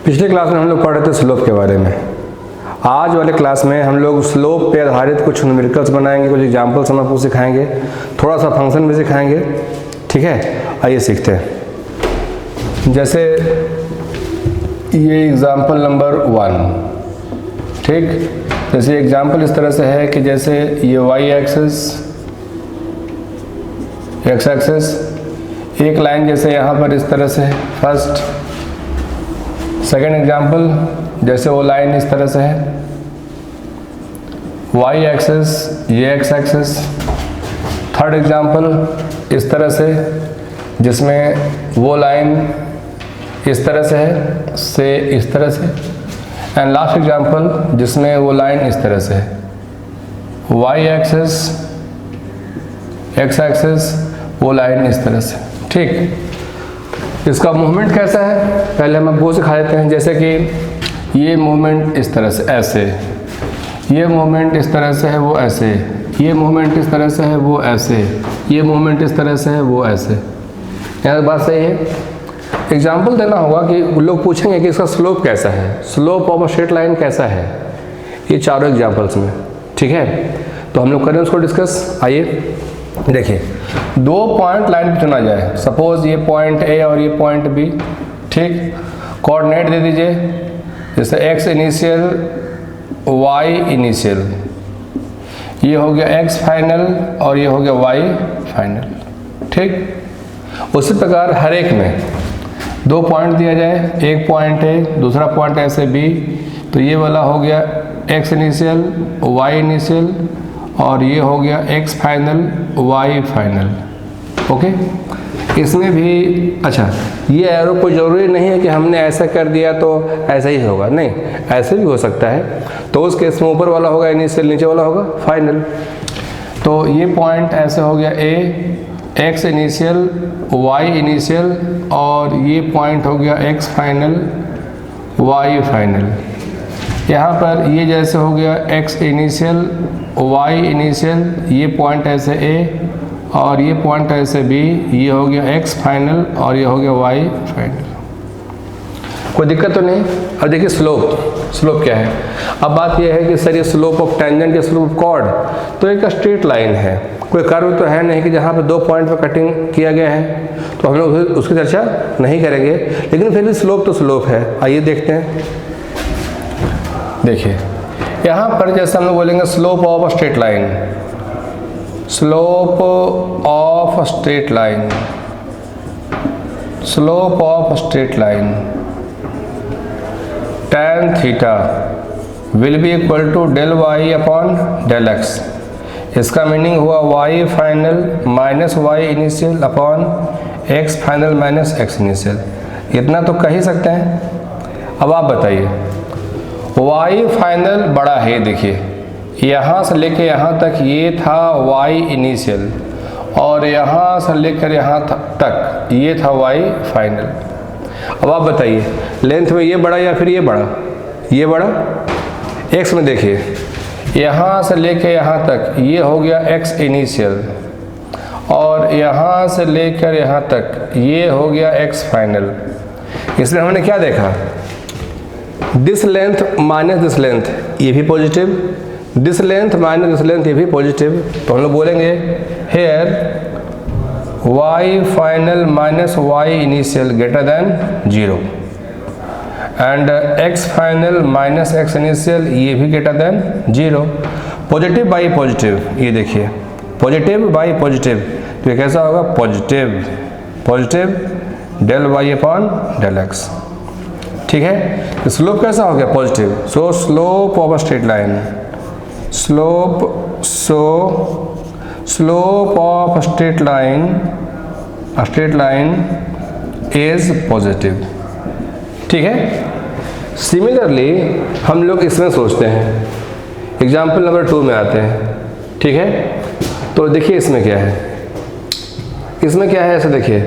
पिछले क्लास में हम लोग पढ़ रहे थे स्लोप के बारे में। आज वाले क्लास में हम लोग स्लोप पे आधारित कुछ न्यूमेरिकल्स बनाएंगे, कुछ एग्जाम्पल्स हम आपको सिखाएंगे, थोड़ा सा फंक्शन भी सिखाएंगे। ठीक है, आइए सीखते हैं। जैसे ये एग्जाम्पल नंबर 1, ठीक। जैसे एग्जाम्पल इस तरह से है कि जैसे ये वाई एक्सिस, एक्स एक्सिस, एक लाइन जैसे यहाँ पर इस तरह से है फर्स्ट। सेकेंड एग्जाम्पल जैसे वो लाइन इस तरह से है, वाई एक्सिस, ये एक्स एक्सिस। थर्ड एग्जाम्पल इस तरह से जिसमें वो लाइन इस तरह से है से इस तरह से। एंड लास्ट एग्जाम्पल जिसमें वो लाइन इस तरह से है, वाई एक्सिस, एक्स एक्सिस, वो लाइन इस तरह से। ठीक, इसका मूवमेंट कैसा है पहले हम आपको सिखा देते हैं। जैसे कि ये मूवमेंट इस तरह से ऐसे, ये मूवमेंट इस तरह से है वो ऐसे, ये मूवमेंट इस तरह से है वो ऐसे, ये मूवमेंट इस तरह से है वो ऐसे। यहाँ बात सही है। एग्जाम्पल देना होगा कि लोग पूछेंगे कि इसका स्लोप कैसा है, slope of a straight line कैसा है, ये चारों एग्जाम्पल्स में। ठीक है, तो हम लोग करें उसको डिस्कस। आइए देखिए, दो पॉइंट लाइन पे चुना जाए। सपोज ये पॉइंट ए और ये पॉइंट बी। ठीक, कोऑर्डिनेट दे दीजिए, जैसे एक्स इनिशियल, वाई इनिशियल, ये हो गया एक्स फाइनल और ये हो गया वाई फाइनल। ठीक, उसी प्रकार हर एक में दो पॉइंट दिया जाए, एक पॉइंट ए, दूसरा पॉइंट ऐसे बी, तो ये वाला हो गया एक्स इनिशियल, वाई इनिशियल, और ये हो गया x final, y final. Okay, इसमें भी अच्छा, ये एरो कोई ज़रूरी नहीं है कि हमने ऐसा कर दिया तो ऐसा ही होगा, नहीं, ऐसे भी हो सकता है। तो उस केस में ऊपर वाला होगा इनिशियल, नीचे वाला होगा फाइनल। तो ये पॉइंट ऐसे हो गया ए, एक्स इनिशियल, वाई इनिशियल, और ये पॉइंट हो गया एक्स फाइनल, वाई फाइनल। यहाँ पर ये जैसे हो गया एक्स इनिशियल, वाई इनिशियल, ये पॉइंट ऐसे ए और ये पॉइंट ऐसे बी, ये हो गया एक्स फाइनल और ये हो गया वाई फाइनल। कोई दिक्कत तो नहीं। अब देखिए स्लोप, स्लोप क्या है। अब बात यह है कि सर ये स्लोप ऑफ टेंजेंट या स्लोप ऑफ कॉर्ड, तो एक स्ट्रेट लाइन है, कोई कर्व तो है नहीं कि जहाँ पर दो पॉइंट पर कटिंग किया गया है, तो हम लोग उसकी चर्चा नहीं करेंगे, लेकिन फिर भी स्लोप तो स्लोप है। आइए देखते हैं। देखिए यहाँ पर जैसे हम लोग बोलेंगे slope of a straight line, slope of straight line, slope of straight line tan theta will be equal to del y upon del x. इसका मीनिंग हुआ y final minus y initial upon x final minus x initial. इतना तो कह ही सकते हैं। अब आप बताइए, वाई फाइनल बड़ा है, देखिए यहाँ से लेके यहाँ तक ये था वाई इनिशियल, और यहाँ से लेकर यहाँ तक ये था वाई फाइनल। अब आप बताइए लेंथ में ये बड़ा या फिर ये बड़ा? ये बड़ा। एक्स में देखिए, यहाँ से लेके यहाँ तक ये हो गया एक्स इनिशियल, और यहाँ से लेकर यहाँ तक ये हो गया एक्स फाइनल। इसलिए हमने क्या देखा, this length minus this length, ये भी positive, this length minus this length, ये भी पॉजिटिव। तो हम लोग बोलेंगे here y final minus y initial greater than 0, and x final minus x initial, ये भी greater than 0। Positive by positive, ये देखिए पॉजिटिव बाई पॉजिटिव, तो ये कैसा होगा, positive, positive del y upon del x. ठीक है, स्लोप कैसा हो गया, positive. So slope of a straight line, slope, so slope of straight line, straight line is positive. ठीक है, सिमिलरली हम लोग इसमें सोचते हैं, एग्जाम्पल नंबर 2 में आते हैं। ठीक है, तो देखिए इसमें क्या है, इसमें क्या है, ऐसे देखिए,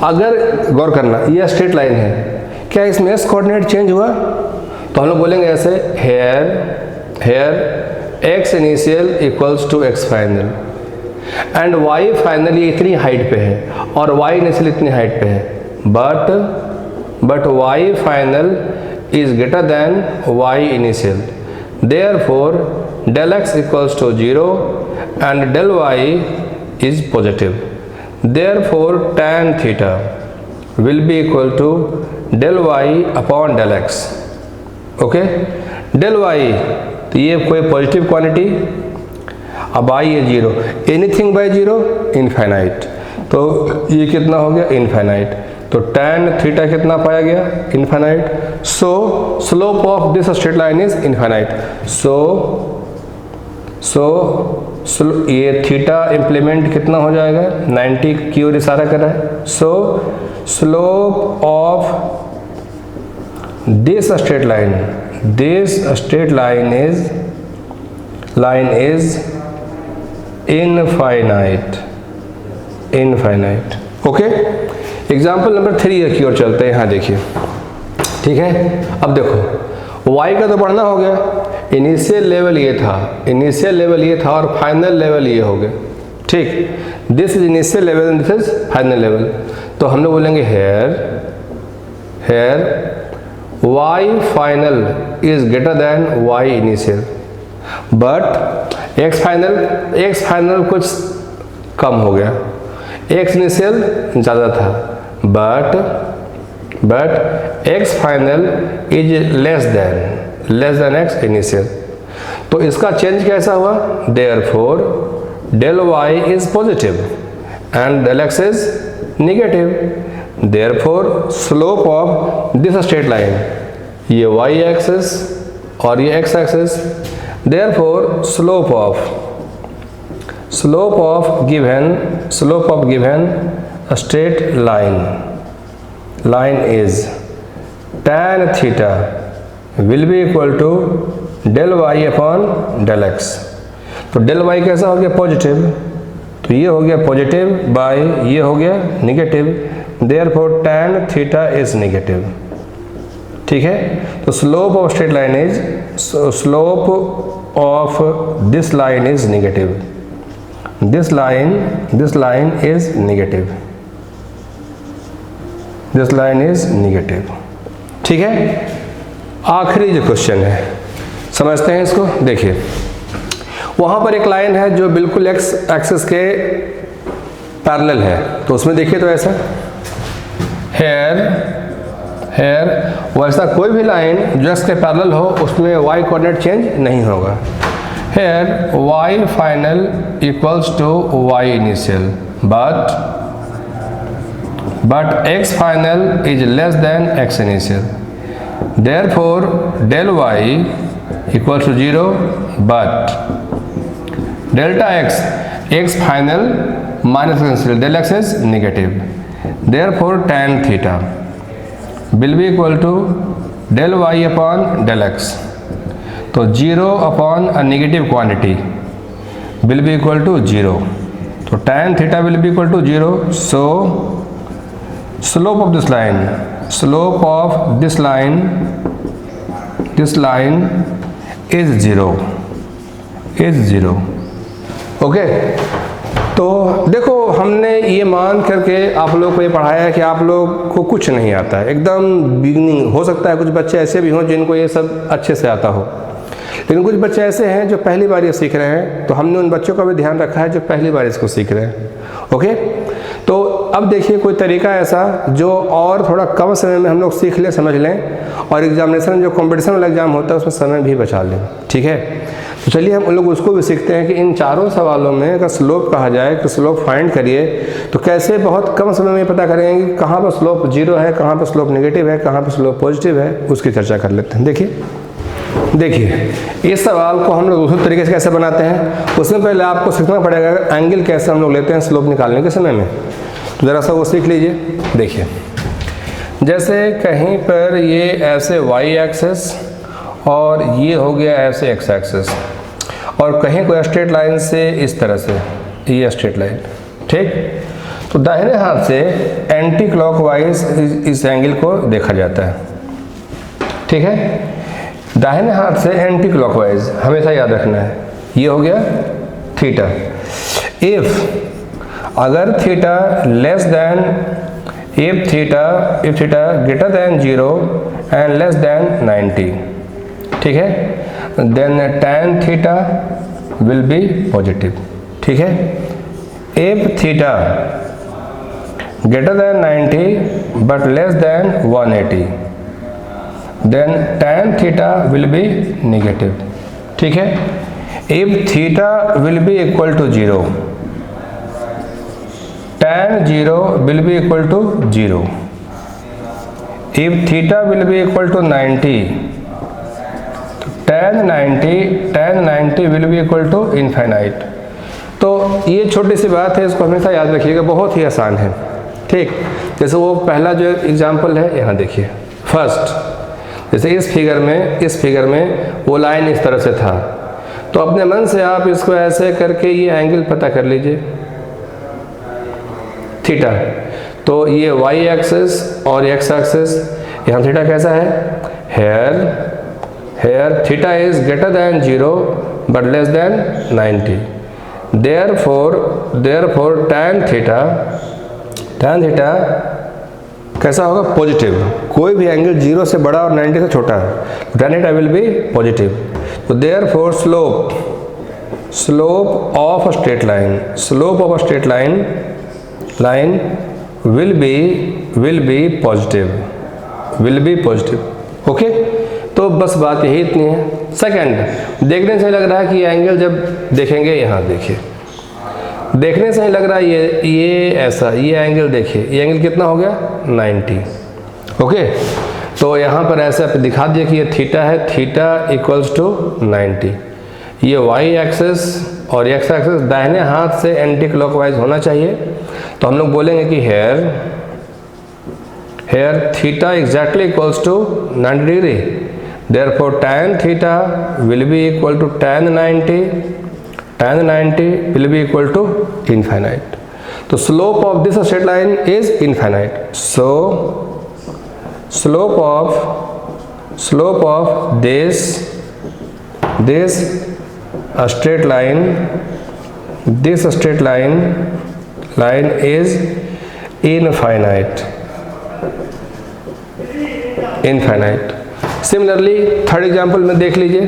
अगर गौर करना ये स्ट्रेट लाइन है, क्या इसमें एस कोऑर्डिनेट चेंज हुआ? तो हम लोग बोलेंगे ऐसे, here x initial equals to x final, and y final ये इतनी हाइट पे है और वाई इनिशियल इतनी हाइट पे है, but but y final is greater than y initial. Therefore del x equals to 0 and del y is positive. Therefore tan theta will be equal to del y upon del x. Okay, del y तो ये कोई positive quantity, अब आई है 0, anything bye 0 infinite, तो ये कितना हो गया इनफाइनाइट, तो tan थीटा कितना पाया गया infinite. So slope of this straight line is infinite. So ये थीटा इम्प्लीमेंट कितना हो जाएगा 90 की ओर इशारा कर रहा है. सो slope of this straight line is infinite. Okay, example number 3 की ओर चलते हैं. यहाँ देखिए, ठीक है. अब देखो y का तो पढ़ना हो गया, इनिशियल लेवल ये था और फाइनल लेवल ये हो गया. ठीक, this is initial level and this is final level. तो हम लोग बोलेंगे hair y final is greater than y initial, but x final कुछ कम हो गया, x initial ज़्यादा था, but x final is less than x initial. तो इसका चेंज कैसा हुआ, therefore del y is positive and del x is negative. Therefore slope of this straight line, ये y axis और ये x axis, therefore slope of given straight line is tan theta will be equal to del y upon del x. तो del y कैसा हो गया positive, तो ये हो गया पॉजिटिव बाय ये हो गया negative. Therefore tan theta is negative. ठीक है, तो slope of straight line is slope of this line is negative. This line is negative. This line is negative. ठीक है, आखिरी जो क्वेश्चन है समझते हैं इसको. देखिए, वहाँ पर एक लाइन है जो बिल्कुल x एक्सिस के पैरेलल है, तो उसमें देखिए तो ऐसा हेयर वैसा कोई भी लाइन जो x के पैरेलल हो उसमें y कोऑर्डिनेट चेंज नहीं होगा. Here y final equals to y initial but x final is less than x initial. Therefore del y equals to 0 but delta x final minus initial, del x is negative. Therefore tan theta will be equal to del y upon del x. तो 0 upon a negative quantity will be equal to 0. तो tan theta will be equal to 0. So slope of this line is 0. Okay, तो देखो हमने ये मान करके आप लोग को ये पढ़ाया है कि आप लोग को कुछ नहीं आता है, एकदम बिगिनिंग. हो सकता है कुछ बच्चे ऐसे भी हों जिनको ये सब अच्छे से आता हो, लेकिन कुछ बच्चे ऐसे हैं जो पहली बार ये सीख रहे हैं, तो हमने उन बच्चों का भी ध्यान रखा है जो पहली बार इसको सीख रहे हैं. ओके, तो अब देखिए कोई तरीका ऐसा जो और थोड़ा कम समय में हम लोग सीख लें, समझ लें, और एग्जामिनेशन जो कॉम्पिटिशन वाला एग्जाम होता है उसमें समय भी बचा लें. ठीक है, तो चलिए हम उन लोग उसको भी सीखते हैं कि इन चारों सवालों में अगर स्लोप कहा जाए कि स्लोप फाइंड करिए, तो कैसे बहुत कम समय में पता करेंगे कि कहाँ पर स्लोप 0 है, कहाँ पर स्लोप नेगेटिव है, कहाँ पर स्लोप पॉजिटिव है. उसकी चर्चा कर लेते हैं. देखिए इस सवाल को हम लोग दूसरे तरीके से कैसे बनाते हैं, उसमें पहले आपको सीखना पड़ेगा एंगल कैसे हम लोग लेते हैं स्लोप निकालने के समय में. तो ज़रा सा वो सीख लीजिए. देखिए, जैसे कहीं पर ये ऐसे y एक्सेस और ये हो गया ऐसे x एक्सेस, और कहीं कोई स्ट्रेट लाइन से इस तरह से ये स्ट्रेट लाइन. ठीक, तो दाहिने हाथ से एंटी क्लॉकवाइज इस एंगल को देखा जाता है. ठीक है, दाहिने हाथ से एंटी क्लॉकवाइज हमेशा याद रखना है. ये हो गया थीटा. इफ अगर theta less than if theta greater than 0 and less than 90, ठीक है, then tan theta will be positive, ठीक है। if theta greater than 90 but less than 180, then tan theta will be negative, ठीक है। if theta will be equal to 0, tan 0 will be equal to 0. if theta will be equal to 90, tan 90 will be equal to infinite। तो ये छोटी सी बात है, इसको हमेशा याद रखिएगा, बहुत ही आसान है, ठीक। जैसे वो पहला जो एग्जाम्पल है यहाँ देखिए, फर्स्ट, जैसे इस फिगर में वो लाइन इस तरह से था, तो अपने मन से आप इसको ऐसे करके ये एंगल पता कर लीजिए, थीटा। तो ये वाई एक्सिस और एक्स एक्सिस, यहाँ थीटा कैसा है, here theta is greater than 0 but less than 90, therefore tan theta कैसा होगा, पॉजिटिव। कोई भी एंगल 0 से बड़ा और 90 से छोटा है, tan theta will be positive. तो therefore slope of a straight line will be positive, okay. तो बस बात यही इतनी है। सेकंड, देखने से लग रहा है कि ये एंगल जब देखेंगे, यहाँ देखिए, देखने से ही लग रहा है ये ऐसा, ये एंगल देखिए, ये एंगल कितना हो गया, 90, ओके। तो यहाँ पर ऐसे आप दिखा दिए कि ये थीटा है, थीटा इक्वल्स टू 90। ये वाई एक्सिस और एक्स एक्सिस दाहिने हाथ से एंटी क्लॉकवाइज होना चाहिए। तो हम लोग बोलेंगे कि here theta exactly equals to 90 degree, therefore tan theta will be equal to tan 90 will be equal to infinite. तो slope of this straight line is infinite, so slope of this straight line is infinite। Similarly third example में देख लीजिए,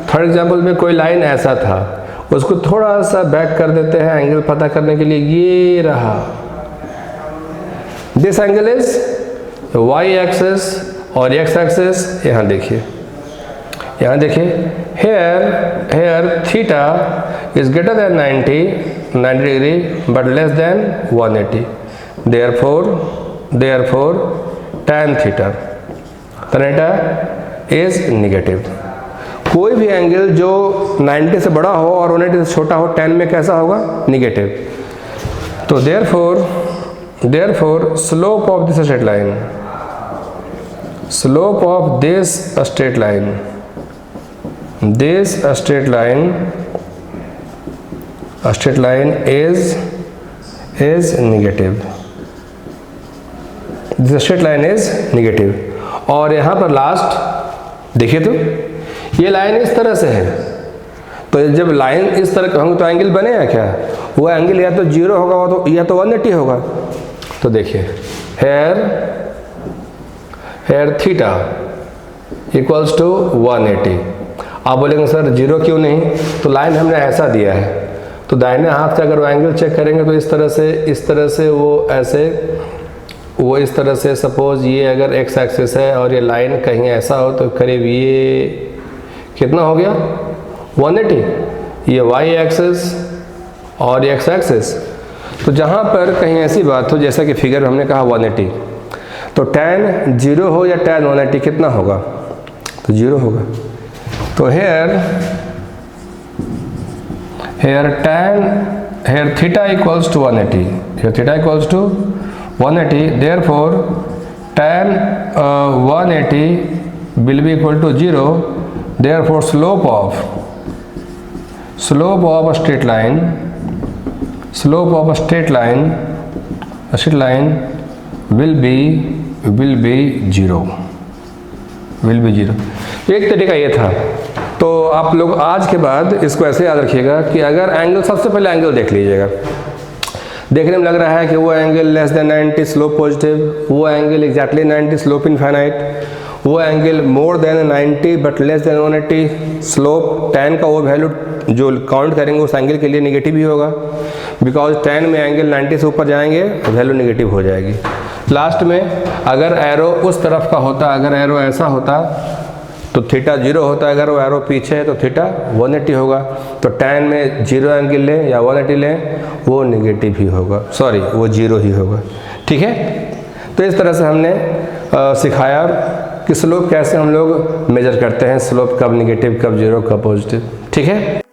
third example में कोई line ऐसा था, उसको थोड़ा सा बैक कर देते हैं एंगल पता करने के लिए, ये रहा, this angle is y axis और एक्स एक्सिस। यहाँ देखिए here theta is greater than 90 degree but less than 180, therefore tan theta is negative. कोई भी एंगल जो 90 से बड़ा हो और 180 से छोटा हो, tan में कैसा होगा, नेगेटिव। तो therefore slope of this straight line is negative। This straight line is negative. और यहाँ पर लास्ट देखिए, तो ये लाइन इस तरह से है, तो जब लाइन इस तरह का होंगे तो एंगल बनेगा क्या, वो एंगल या तो 0 होगा या तो 180 होगा। तो देखिए हेयर थीटा इक्वल्स टू 180। आप बोलेंगे सर 0 क्यों नहीं, तो लाइन हमने ऐसा दिया है, तो दाहिने हाथ से अगर वो एंगल चेक करेंगे तो इस तरह से वो इस तरह से सपोज ये अगर एक्स एक्सिस है और ये लाइन कहीं ऐसा हो तो करीब ये कितना हो गया, 180। ये वाई एक्सिस और एक्स एक्सिस। तो जहाँ पर कहीं ऐसी बात हो, जैसा कि फिगर में हमने कहा 180, तो tan 0 हो या tan 180 कितना होगा, तो 0 होगा। तो here theta equals to 180, here theta equals to 180, therefore tan 180 will be equal to 0, therefore slope of a straight line will be 0। एक तरीका ये था। तो आप लोग आज के बाद इसको ऐसे याद रखिएगा कि अगर एंगल, सबसे पहले एंगल देख लीजिएगा, देखने में लग रहा है कि वो angle less than 90 slope positive, वो एंगल एग्जैक्टली 90 स्लोप इनफाइनाइट, वो angle more than 90 but less than 180 slope. tan का वो वैल्यू जो काउंट करेंगे उस एंगल के लिए निगेटिव ही होगा, बिकॉज tan में एंगल 90 से ऊपर जाएंगे वैल्यू निगेटिव हो जाएगी। लास्ट में अगर एरो उस तरफ का होता, अगर एरो ऐसा होता तो थीटा 0 होता, अगर वो एरो पीछे है तो थीटा 180 होगा। तो tan में 0 एंगल लें या 180 लें वो निगेटिव ही होगा, सॉरी वो 0 ही होगा। ठीक है, तो इस तरह से हमने सिखाया कि स्लोप कैसे हम लोग मेजर करते हैं, स्लोप कब निगेटिव, कब 0, कब पॉजिटिव। ठीक है।